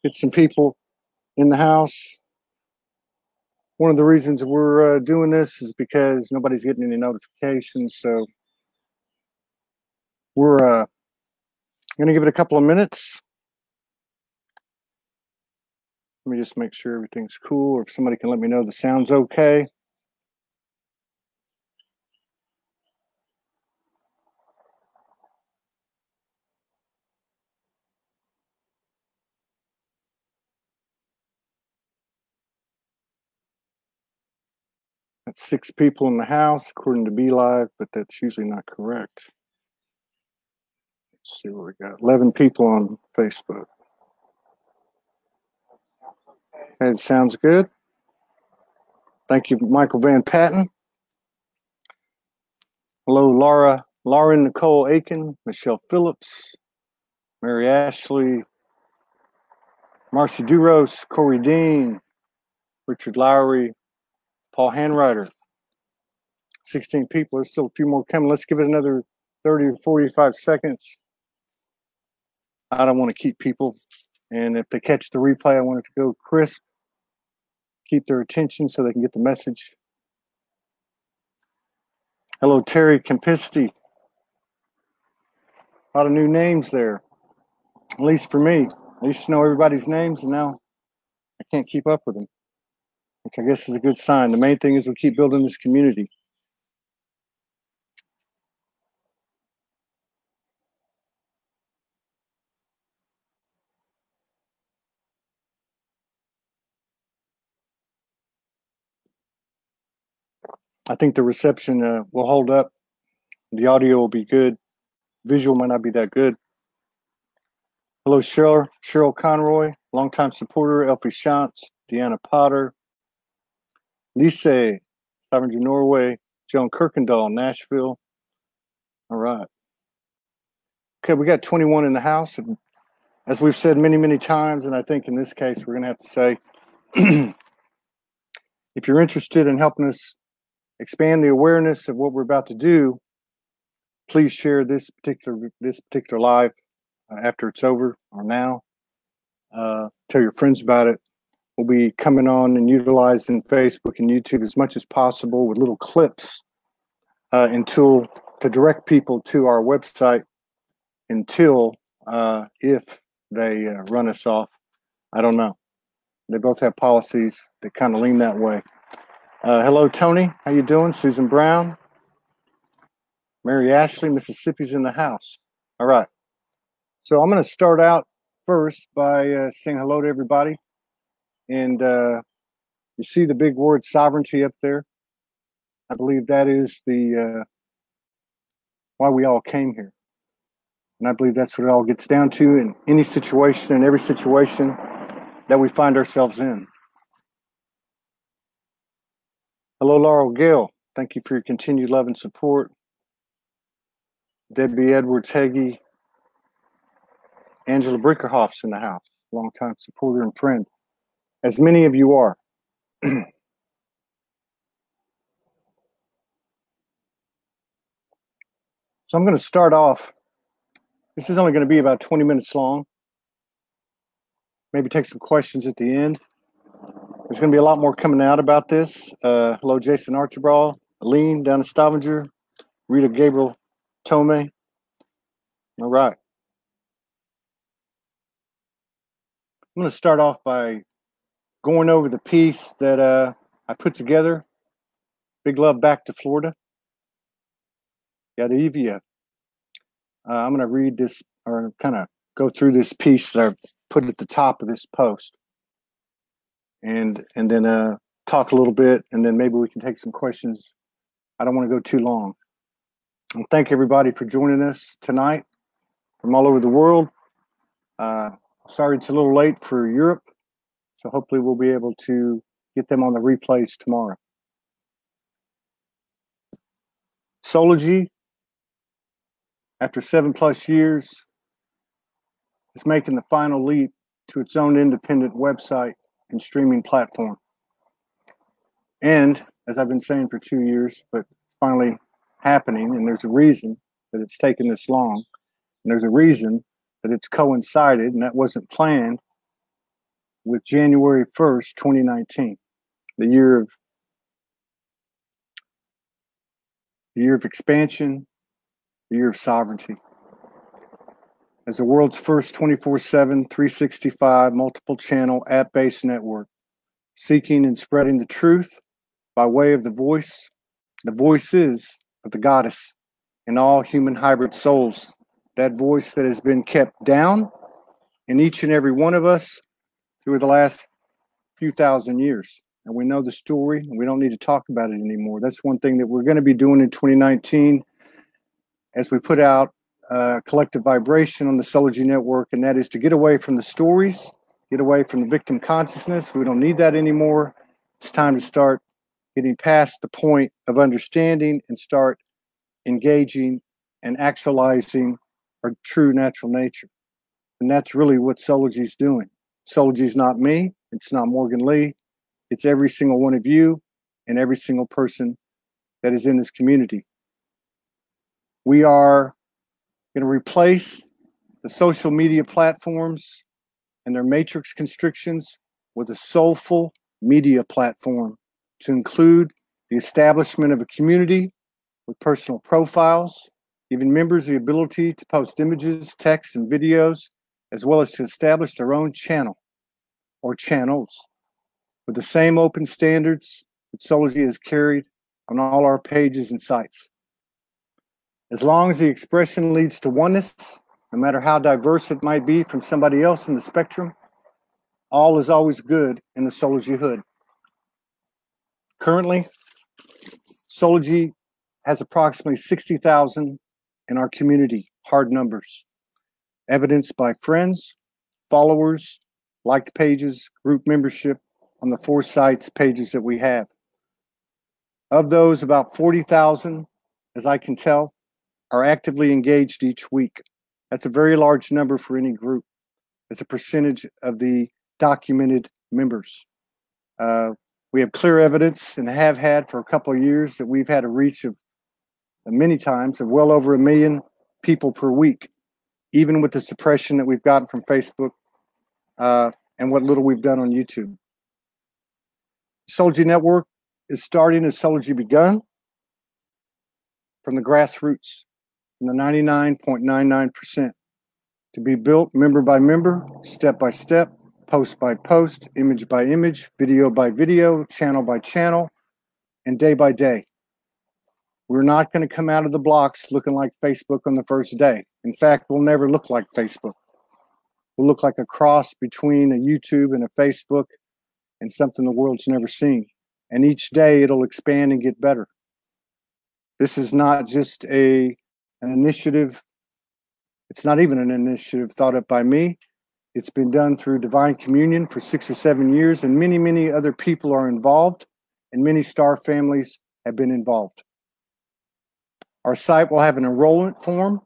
Get some people in the house. One of the reasons we're doing this is because nobody's getting any notifications. So we're going to give it a couple of minutes. Let me just make sure everything's cool, or if somebody can let me know the sound's okay. That's 6 people in the house, according to BeLive, but that's usually not correct. Let's see what we got. 11 people on Facebook. That sounds good. Thank you, Michael Van Patten. Hello, Lauren Nicole Aiken, Michelle Phillips, Mary Ashley, Marcy Duros, Corey Dean, Richard Lowry, Paul Hanwriter. 16 people. There's still a few more coming. Let's give it another 30 or 45 seconds. I don't want to keep people. And if they catch the replay, I want it to go crisp. Keep their attention so they can get the message. Hello, Terry Campisti. A lot of new names there, at least for me. I used to know everybody's names, and now I can't keep up with them, which I guess is a good sign. The main thing is we keep building this community. I think the reception will hold up. The audio will be good. Visual might not be that good. Hello, Cheryl Conroy, longtime supporter, Elfie Shantz, Deanna Potter, Lise, Stavanger, Norway, Joan Kirkendall, Nashville. All right. Okay, we got 21 in the house. And as we've said many, many times, and I think in this case, we're going to have to say, if you're interested in helping us expand the awareness of what we're about to do, please share this particular live after it's over or now. Tell your friends about it. We'll be coming on and utilizing Facebook and YouTube as much as possible with little clips to direct people to our website until if they run us off. I don't know. They both have policies that kind of lean that way. Hello, Tony. How you doing? Susan Brown. Mary Ashley, Mississippi's in the house. All right. So I'm going to start out first by saying hello to everybody. And you see the big word sovereignty up there. I believe that is the why we all came here. And I believe that's what it all gets down to in any situation, in every situation that we find ourselves in. Hello, Laurel Gale. Thank you for your continued love and support. Debbie Edwards Hagee. Angela Brinkerhoff's in the house, longtime supporter and friend, as many of you are. So I'm going to start off. This is only going to be about 20 minutes long. Maybe take some questions at the end. There's going to be a lot more coming out about this. Hello, Jason Archibald, Aline down in Stavanger, Rita Gabriel Tome. All right. I'm going to start off by going over the piece that I put together. Big love back to Florida. Yadivia. I'm going to read this, or kind of go through this piece that I put at the top of this post. And then talk a little bit, and then maybe we can take some questions. I don't want to go too long. And thank everybody for joining us tonight from all over the world. Sorry it's a little late for Europe, so hopefully we'll be able to get them on the replays tomorrow. Soulogy, after 7+ years, is making the final leap to its own independent website and streaming platform. And as I've been saying for 2 years, but finally happening, and there's a reason that it's taken this long, and there's a reason that it's coincided, and that wasn't planned, with January 1st, 2019, the year of expansion, the year of sovereignty. As the world's first 24/7, 365, multiple channel, app-based network, seeking and spreading the truth by way of the voices of the goddess in all human hybrid souls, that voice that has been kept down in each and every one of us through the last few thousand years. And we know the story, and we don't need to talk about it anymore. That's one thing that we're going to be doing in 2019 as we put out collective vibration on the Soulogy network, and that is to get away from the stories, get away from the victim consciousness. We don't need that anymore. It's time to start getting past the point of understanding and start engaging and actualizing our true natural nature. And that's really what Soulogy is doing. Soulogy is not me. It's not Morgan Lee. It's every single one of you and every single person that is in this community. We are going to replace the social media platforms and their matrix constrictions with a soulful media platform to include the establishment of a community with personal profiles, giving members the ability to post images, text, and videos, as well as to establish their own channel or channels with the same open standards that Soulogy has carried on all our pages and sites. As long as the expression leads to oneness, no matter how diverse it might be from somebody else in the spectrum, all is always good in the Soulogy hood. Currently, Soulogy has approximately 60,000 in our community, hard numbers, evidenced by friends, followers, liked pages, group membership on the 4 sites pages that we have. Of those, about 40,000, as I can tell, are actively engaged each week. That's a very large number for any group as a percentage of the documented members. We have clear evidence and have had for a couple of years that we've had a reach of many times of well over 1 million people per week, even with the suppression that we've gotten from Facebook and what little we've done on YouTube. Soulogy Network is starting as Soulogy begun, from the grassroots, from the 99.99%, to be built member by member, step by step, post by post, image by image, video by video, channel by channel, and day by day. We're not going to come out of the blocks looking like Facebook on the first day. In fact, we'll never look like Facebook. We'll look like a cross between a YouTube and a Facebook and something the world's never seen. And each day it'll expand and get better. This is not just an initiative. It's not even an initiative thought up by me. It's been done through Divine Communion for 6 or 7 years, and many, many other people are involved, and many star families have been involved. Our site will have an enrollment form,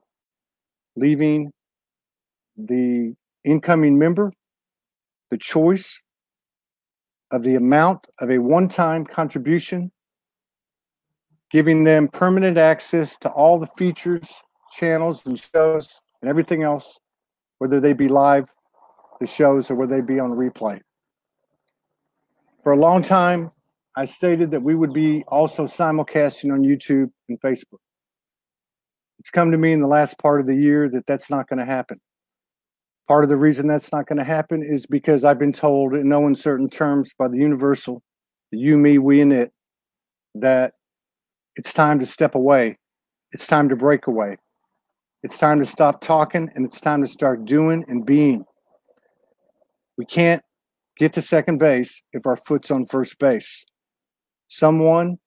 leaving the incoming member the choice of the amount of a one-time contribution, giving them permanent access to all the features, channels, and shows, and everything else, whether they be live, the shows, or whether they be on replay. For a long time, I stated that we would be also simulcasting on YouTube and Facebook. It's come to me in the last part of the year that that's not going to happen. Part of the reason that's not going to happen is because I've been told in no uncertain terms by the universal, the you, me, we, and it, that it's time to step away. It's time to break away. It's time to stop talking, and it's time to start doing and being. We can't get to second base if our foot's on first base. Someone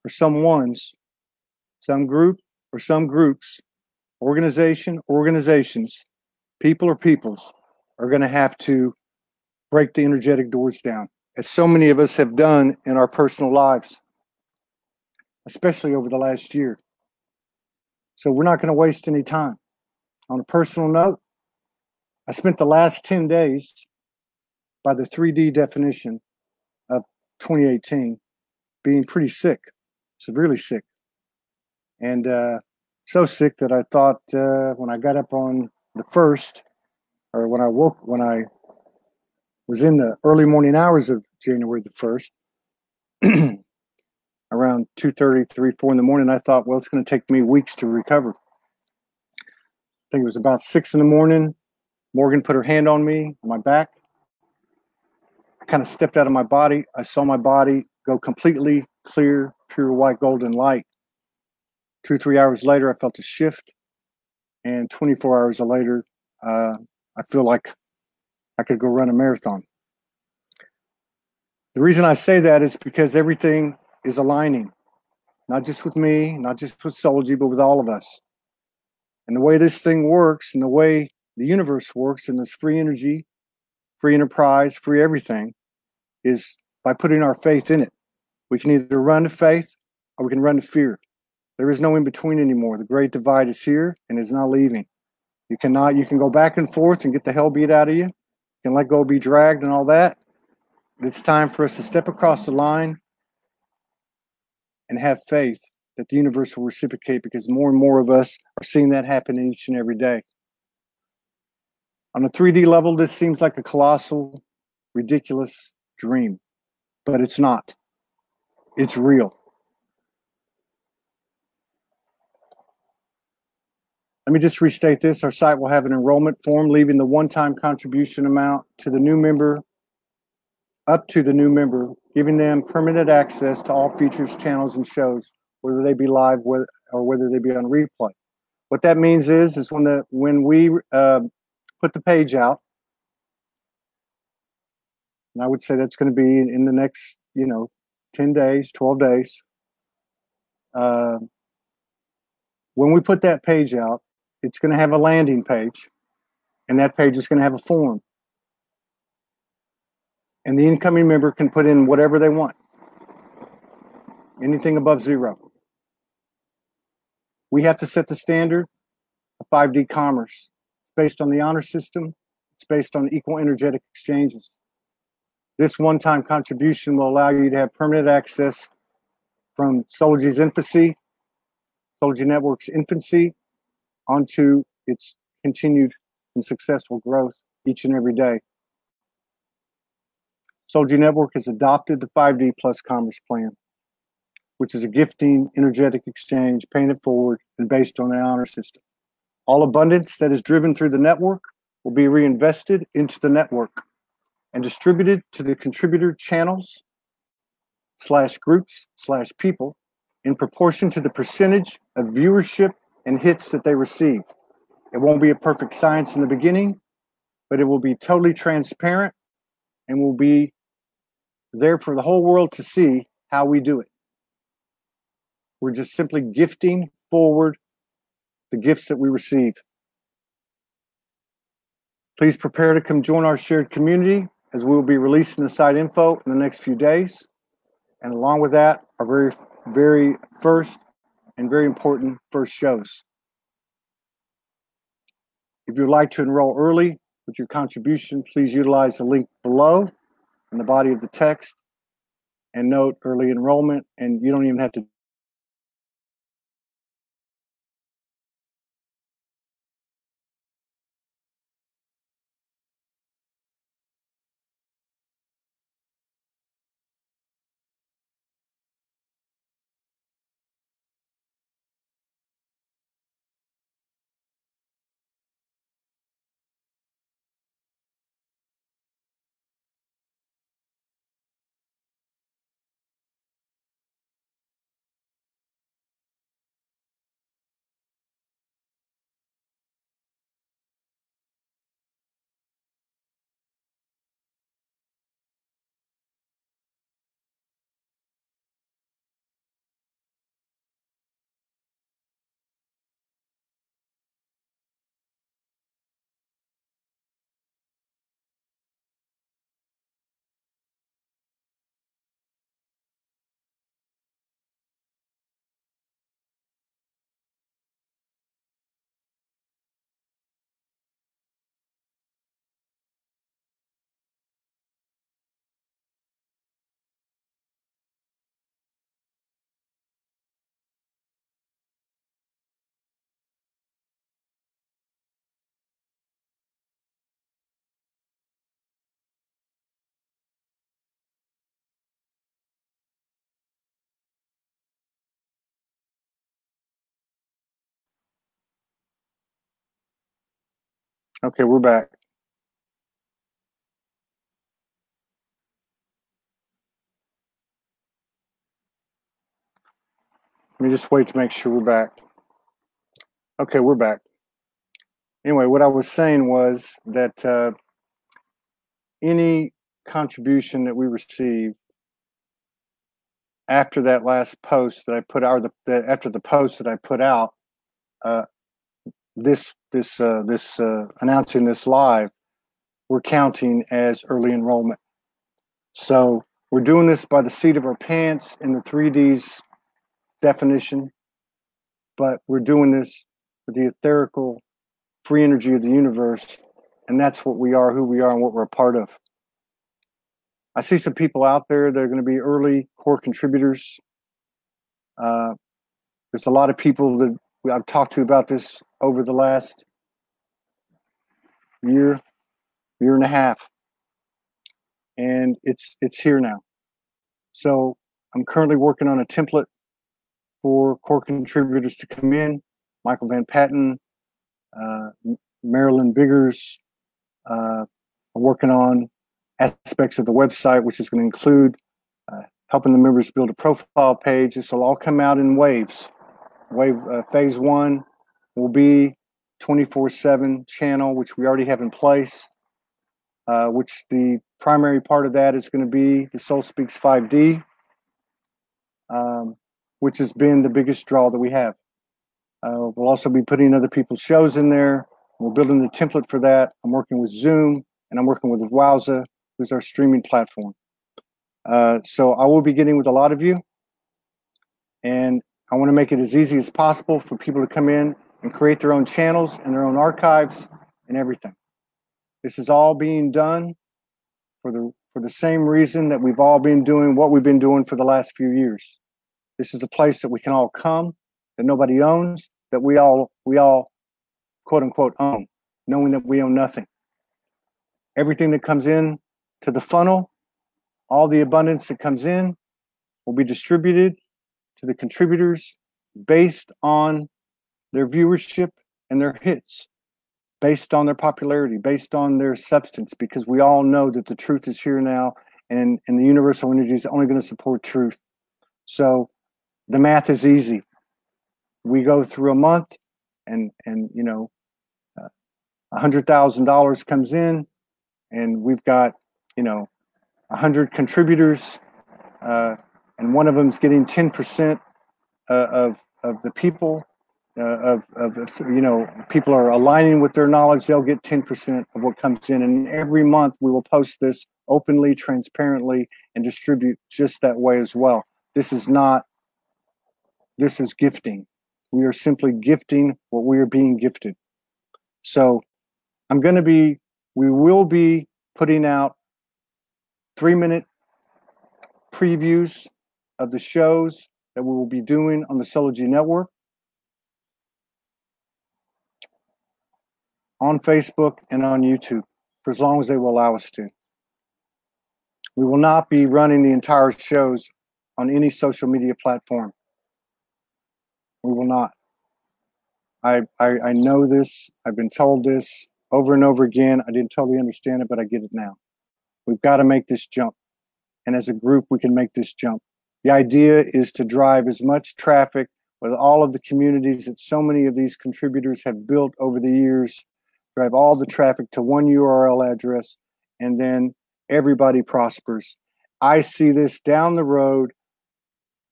or someone's, some group or some groups, organizations, people or peoples are going to have to break the energetic doors down, as so many of us have done in our personal lives, especially over the last year. So we're not going to waste any time. On a personal note, I spent the last 10 days, by the 3D definition of 2018, being pretty sick, severely sick. And so sick that I thought when I got up on the first, or when I was in the early morning hours of January the 1st, around 2:30, 3, 4 in the morning. I thought, well, it's going to take me weeks to recover. I think it was about 6 in the morning. Morgan put her hand on me, on my back. I kind of stepped out of my body. I saw my body go completely clear, pure white golden light. 2, 3 hours later, I felt a shift. And 24 hours later, I feel like I could go run a marathon. The reason I say that is because everything is aligning, not just with me, not just with Soulology, but with all of us. And the way this thing works and the way the universe works and this free energy, free enterprise, free everything is by putting our faith in it. We can either run to faith or we can run to fear. There is no in between anymore. The great divide is here and is not leaving. You can go back and forth and get the hell beat out of you. You can let go, be dragged and all that. But it's time for us to step across the line and have faith that the universe will reciprocate, because more and more of us are seeing that happen each and every day. On a 3D level, this seems like a colossal, ridiculous dream, but it's not. It's real. Let me just restate this. Our site will have an enrollment form, leaving the one-time contribution amount to the new member, up to the new member, giving them permanent access to all features, channels, and shows, whether they be live or whether they be on replay. What that means is when we put the page out, and I would say that's going to be in the next, 10 days, 12 days. When we put that page out, it's going to have a landing page, and that page is going to have a form. And the incoming member can put in whatever they want, anything above 0. We have to set the standard of 5D commerce. It's based on the honor system. It's based on equal energetic exchanges. This one-time contribution will allow you to have permanent access from Soulology's infancy, Soulology Network's infancy, onto its continued and successful growth each and every day. Soulology Network has adopted the 5D Plus Commerce Plan, which is a gifting, energetic exchange, paying it forward, and based on the honor system. All abundance that is driven through the network will be reinvested into the network and distributed to the contributor channels /groups/people in proportion to the percentage of viewership and hits that they receive. It won't be a perfect science in the beginning, but it will be totally transparent and will be there for the whole world to see how we do it. We're just simply gifting forward the gifts that we receive. Please prepare to come join our shared community, as we will be releasing the site info in the next few days. And along with that, our very, very first and very important first shows. If you'd like to enroll early with your contribution, please utilize the link below in the body of the text and note early enrollment, and you don't even have to Okay, we're back. Let me just wait to make sure we're back. Okay, we're back. Anyway, what I was saying was that any contribution that we receive after that last post that I put out, after the post that I put out, this announcing this live, we're counting as early enrollment. So we're doing this by the seat of our pants in the 3Ds definition, but we're doing this with the etherical free energy of the universe, and that's what we are, who we are, and what we're a part of. I see some people out there that are going to be early core contributors. There's a lot of people that I've talked to about this over the last year and a half, and it's here now. So I'm currently working on a template for core contributors to come in. Michael Van Patten, Marilyn Biggers. I'm working on aspects of the website, which is going to include helping the members build a profile page. This will all come out in waves. Phase 1 will be 24/7 channel, which we already have in place, which the primary part of that is going to be the SOULSPEAKS 5D, which has been the biggest draw that we have. We'll also be putting other people's shows in there. We're building the template for that. I'm working with Zoom, and I'm working with Wowza, who's our streaming platform. So I will be getting with a lot of you, and I want to make it as easy as possible for people to come in and create their own channels and their own archives and everything. This is all being done for the same reason that we've all been doing what we've been doing for the last few years. This is a place that we can all come, that nobody owns, that we all quote unquote own, knowing that we own nothing. Everything that comes in to the funnel, all the abundance that comes in, will be distributed to the contributors based on their viewership and their hits, based on their popularity, based on their substance, because we all know that the truth is here now, and the universal energy is only going to support truth. So the math is easy. We go through a month, and you know, $100,000 comes in, and we've got 100 contributors, and one of them's getting 10% of the people. People are aligning with their knowledge, they'll get 10% of what comes in. And every month we will post this openly, transparently, and distribute just that way as well. This is gifting. We are simply gifting what we are being gifted. So we will be putting out 3-minute previews of the shows that we will be doing on the Soulogy Network, on Facebook, and on YouTube, for as long as they will allow us to. We will not be running the entire shows on any social media platform. We will not. I know this. I've been told this over and over again. I didn't totally understand it, but I get it now. We've got to make this jump. And as a group, we can make this jump. The idea is to drive as much traffic with all of the communities that so many of these contributors have built over the years, drive all the traffic to one URL address, and then everybody prospers. I see this down the road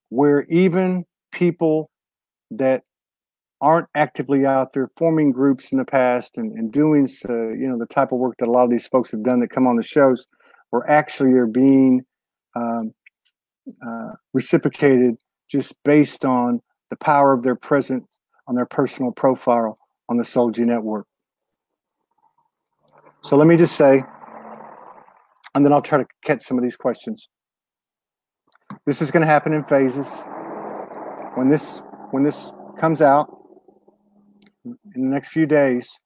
where even people that aren't actively out there forming groups in the past and doing the type of work that a lot of these folks have done that come on the shows, or actually are being reciprocated just based on the power of their presence on their personal profile on the Soulogy Network. So let me just say, and then I'll try to catch some of these questions. This is going to happen in phases. When this comes out in the next few days,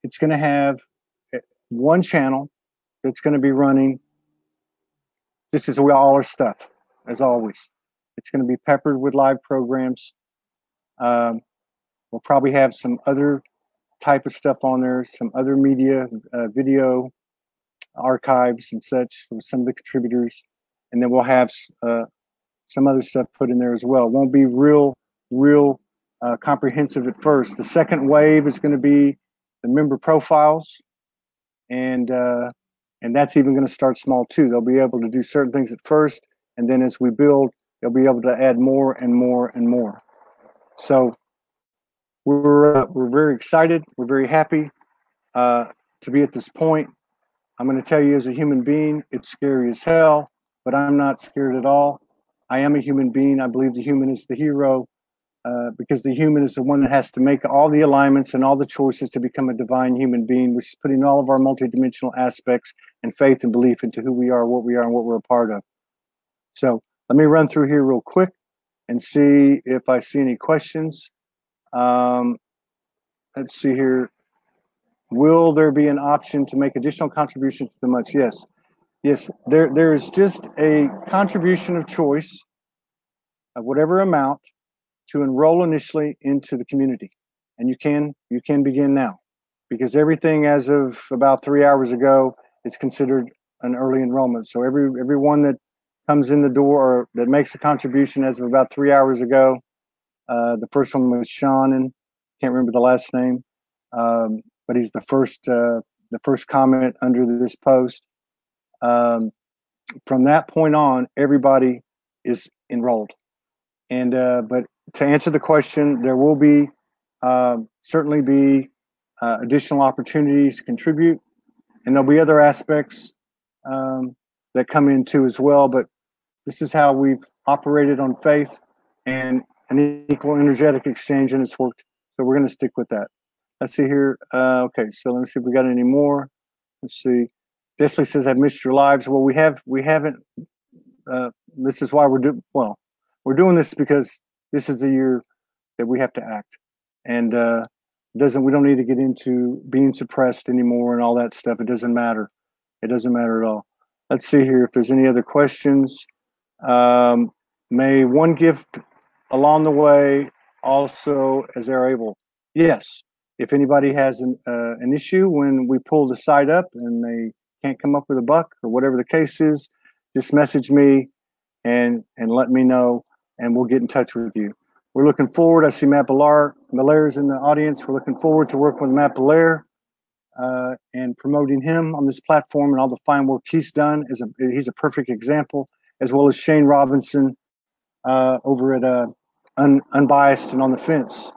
it's going to have one channel that's going to be running. This is all our stuff, as always. It's going to be peppered with live programs. We'll probably have some other type of stuff on there, some other media, video archives and such from some of the contributors. And then we'll have some other stuff put in there as well. It won't be real comprehensive at first. The second wave is going to be the member profiles, and that's even going to start small too. They'll be able to do certain things at first, and then as we build, they'll be able to add more and more and more. So we're very excited. We're very happy to be at this point. I'm going to tell you, as a human being, it's scary as hell, but I'm not scared at all. I am a human being. I believe the human is the hero, because the human is the one that has to make all the alignments and all the choices to become a divine human being, which is putting all of our multidimensional aspects and faith and belief into who we are, what we are, and what we're a part of. So let me run through here real quick and see if I see any questions. Let's see here. Will there be an option to make additional contributions to the much? Yes. Yes, there is just a contribution of choice of whatever amount to enroll initially into the community. And you can begin now, because everything as of about 3 hours ago is considered an early enrollment. So everyone that comes in the door or that makes a contribution as of about 3 hours ago, the first one was Sean, and can't remember the last name, but he's the first comment under this post. From that point on, everybody is enrolled. And but to answer the question, there will be certainly be additional opportunities to contribute, and there'll be other aspects that come in too as well. But this is how we've operated on faith and an equal energetic exchange, and it's worked. So we're going to stick with that. Let's see here. Okay, so let me see if we got any more. Let's see. Desley says, "I've missed your lives." Well, we haven't. This is why we're doing this, because this is the year that we have to act, and we don't need to get into being suppressed anymore and all that stuff. It doesn't matter. It doesn't matter at all. Let's see here if there's any other questions. May one gift along the way also as they're able. Yes. If anybody has an issue when we pull the site up and they can't come up with a buck or whatever the case is, just message me and let me know, and we'll get in touch with you. We're looking forward. I see Matt Belair's in the audience. We're looking forward to working with Matt Belair and promoting him on this platform and all the fine work he's done. He's a perfect example, as well as Shane Robinson over at Unbiased and On the Fence.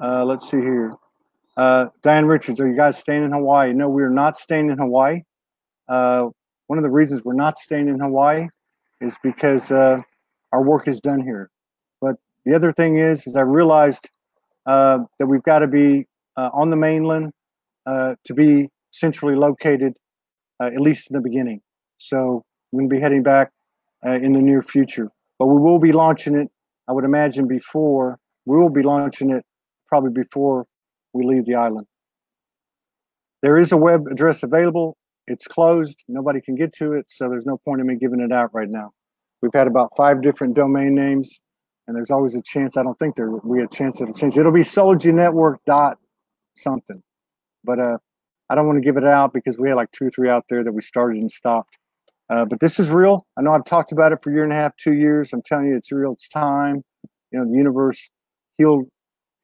Let's see here. Diane Richards, are you guys staying in Hawaii? No, we're not staying in Hawaii. One of the reasons we're not staying in Hawaii is because our work is done here. But the other thing is I realized that we've got to be on the mainland to be centrally located, at least in the beginning. So we're going to be heading back in the near future. But we will be launching it, I would imagine, probably before we leave the island. There is a web address available. It's closed. Nobody can get to it, so there's no point in me giving it out right now. We've had about 5 different domain names, and there's always a chance. I don't think there'll be a chance it'll change. It'll be SoulogyNetwork. something. But I don't want to give it out because we had like 2 or 3 out there that we started and stopped. But this is real. I know I've talked about it for 1.5 years, 2 years. I'm telling you, it's real. It's time. You know, the universe healed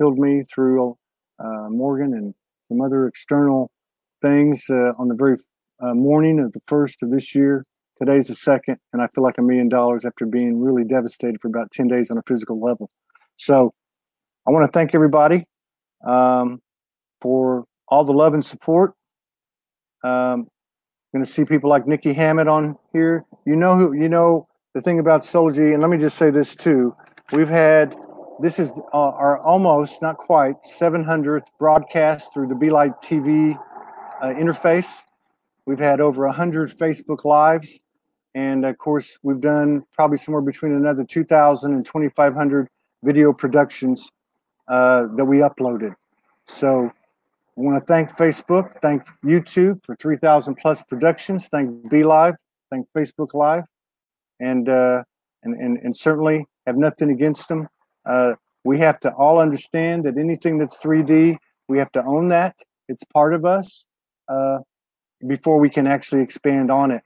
me through Morgan and some other external things on the very morning of the 1st of this year. Today's the 2nd, and I feel like $1 million after being really devastated for about 10 days on a physical level. So I want to thank everybody for all the love and support. Going to see people like Nikki Hammett on here. You know the thing about Soulogy, and let me just say this too. This is our almost, not quite, 700th broadcast through the Be Light TV interface. We've had over 100 Facebook Lives. And of course, we've done probably somewhere between another 2,000 and 2,500 video productions that we uploaded. So I want to thank Facebook, thank YouTube for 3,000 plus productions, thank Be Live, thank Facebook Live, and certainly have nothing against them. We have to all understand that anything that's 3D, we have to own that. It's part of us before we can actually expand on it.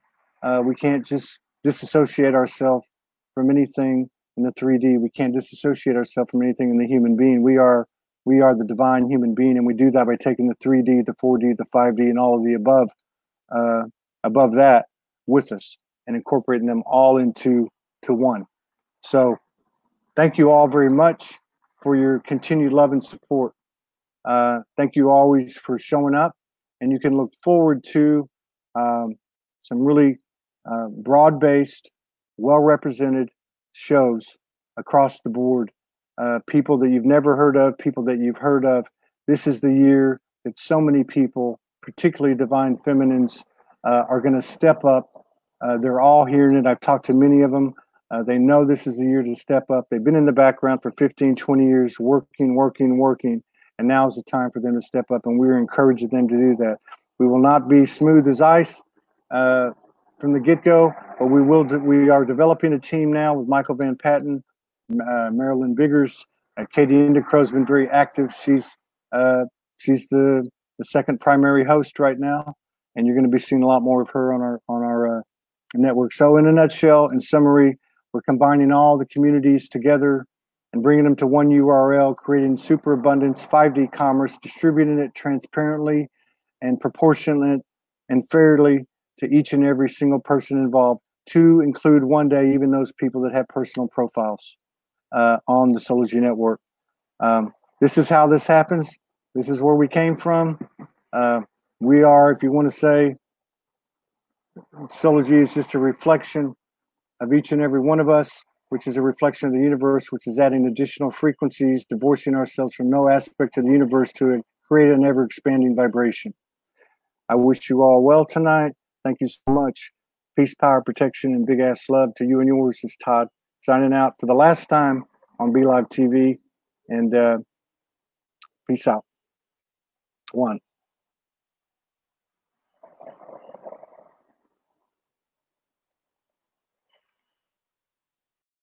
We can't just disassociate ourselves from anything in the 3D. We can't disassociate ourselves from anything in the human being. We are the divine human being, and we do that by taking the 3D, the 4D, the 5D, and all of the above that with us and incorporating them all into one. So thank you all very much for your continued love and support. Thank you always for showing up, and you can look forward to some really broad-based, well-represented shows across the board. People that you've never heard of, people that you've heard of. This is the year that so many people, particularly divine feminines, are going to step up. They're all hearing it. I've talked to many of them. They know this is the year to step up. They've been in the background for 15, 20 years, working, and now is the time for them to step up, and we're encouraging them to do that. We will not be smooth as ice from the get-go, but we are developing a team now with Michael Van Patten, Marilyn Biggers. Katie Indicrow has been very active. She's the second primary host right now, and you're going to be seeing a lot more of her on our network. So in a nutshell, in summary, we're combining all the communities together and bringing them to one URL, creating superabundance 5D commerce, distributing it transparently and proportionate and fairly to each and every single person involved, to include one day even those people that have personal profiles on the Soulogy network. This is how this happens. This is where we came from. We are, if you want to say, Soulogy is just a reflection of each and every one of us, which is a reflection of the universe, which is adding additional frequencies, divorcing ourselves from no aspect of the universe to create an ever-expanding vibration. I wish you all well tonight. Thank you so much. Peace, power, protection, and big-ass love to you and yours. Is Todd signing out for the last time on Be Live TV. And peace out. One.